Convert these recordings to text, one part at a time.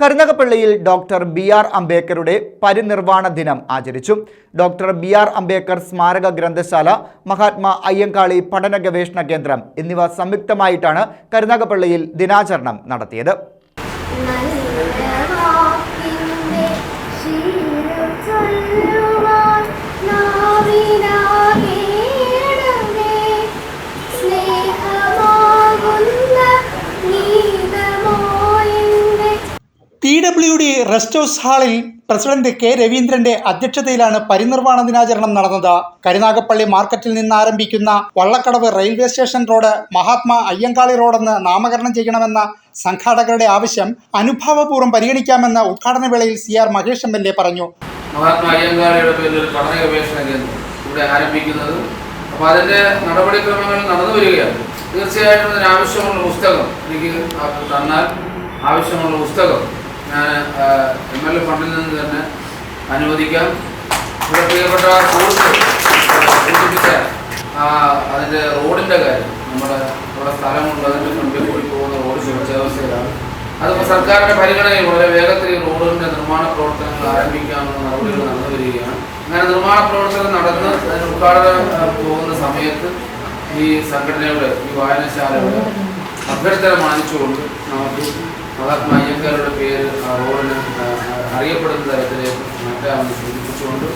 കരുനാഗപ്പള്ളിയിൽ doctor BR. അംബേദ്കറുടെ പരിനിർവാണ ദിനം ആചരിച്ചു. Doctor BR. അംബേദ്കർ സ്മാരക ഗ്രന്ഥശാല, മഹാത്മാ അയ്യങ്കാളി പഠന ഗവേഷണ കേന്ദ്രം എന്നിവ സംയുക്തമായിട്ടാണ് കരുനാഗപ്പള്ളിയിൽ ദിനാചരണം നടത്തിയത്. PWD റെസ്റ്റ് ഹൗസ് ഹാളിൽ പ്രസിഡന്റ് കെ രവീന്ദ്രന്റെ അധ്യക്ഷതയിലാണ് പരിനിർവാണ ദിനാചരണം നടന്നത്. കരുനാഗപ്പള്ളി മാർക്കറ്റിൽ നിന്ന് ആരംഭിക്കുന്ന Vallakkadavu railway station road Mahatma Ayyankali റോഡെന്ന് നാമകരണം ചെയ്യണമെന്ന സംഘാടകരുടെ ആവശ്യം അനുഭാവപൂർവ്വം പരിഗണിക്കാമെന്ന് ഉദ്ഘാടന വേളയിൽ CR മഹേഷ് MLA പറഞ്ഞു. മഹാത്മാ അയ്യങ്കാളിയുടെ പേരിൽ ഒരു പഠന ഗവേഷണ കേന്ദ്രം ഇവിടെ ആരംഭിക്കുന്നത്, അപ്പോൾ അതിന്റെ നടപടിക്രമങ്ങൾ നടന്നു വരികയാണ്. തീർച്ചയായിട്ടും ഇതിന് ആവശ്യമുള്ള പുസ്തകം എനിക്ക് തന്നാൽ ആവശ്യമുള്ള പുസ്തകം ഞാൻ MLA ഫണ്ടിൽ നിന്ന് തന്നെ അനുവദിക്കാം. ഇവിടെ പ്രിയപ്പെട്ട സൂചിപ്പിച്ച അതിൻ്റെ റോഡിൻ്റെ കാര്യം, നമ്മുടെ ഇവിടെ സ്ഥലമുള്ളതിൻ്റെ ഫ്രണ്ടിൽ കൂടി പോകുന്ന റോഡ് ശുചിത്വാവസ്ഥയിലാണ്. അതിപ്പോൾ സർക്കാരിൻ്റെ പരിഗണനയിൽ വളരെ വേഗത്തിൽ ഈ റോഡിൻ്റെ നിർമ്മാണ പ്രവർത്തനങ്ങൾ ആരംഭിക്കാനുള്ള നടപടികൾ നടന്നു വരികയാണ്. അങ്ങനെ നിർമ്മാണ പ്രവർത്തനം നടന്ന് അതിന് ഉദ്ഘാടനം പോകുന്ന സമയത്ത് ഈ സംഘടനയുടെ, ഈ വായനശാലയുടെ അഭ്യർത്ഥന മാനിച്ചുകൊണ്ട് നമുക്ക് മഹാത്മാ അയ്യങ്കാളിയുടെ പേര് റോഡിന് അറിയപ്പെടുന്ന തരത്തിലേക്ക് മാറ്റാമെന്ന് സൂചിപ്പിച്ചുകൊണ്ട്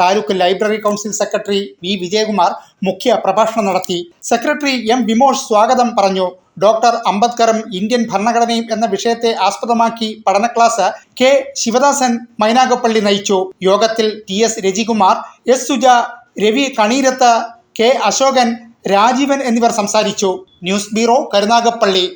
taluk library council secretary V. Vijayakumar മുഖ്യ പ്രഭാഷണം നടത്തി. Secretary M. വിമോഷ് സ്വാഗതം പറഞ്ഞു. ഡോക്ടർ അംബേദ്കറും ഇന്ത്യൻ ഭരണഘടനയും എന്ന വിഷയത്തെ ആസ്പദമാക്കി പഠന ക്ലാസ് K. ശിവദാസൻ മൈനാഗപ്പള്ളി നയിച്ചു. യോഗത്തിൽ TS Rajikumar, S. Suja, Ravi കണീരത്ത്, K. Ashokan, Rajeevan എന്നിവർ സംസാരിച്ചു. News bureau, Karunagappally.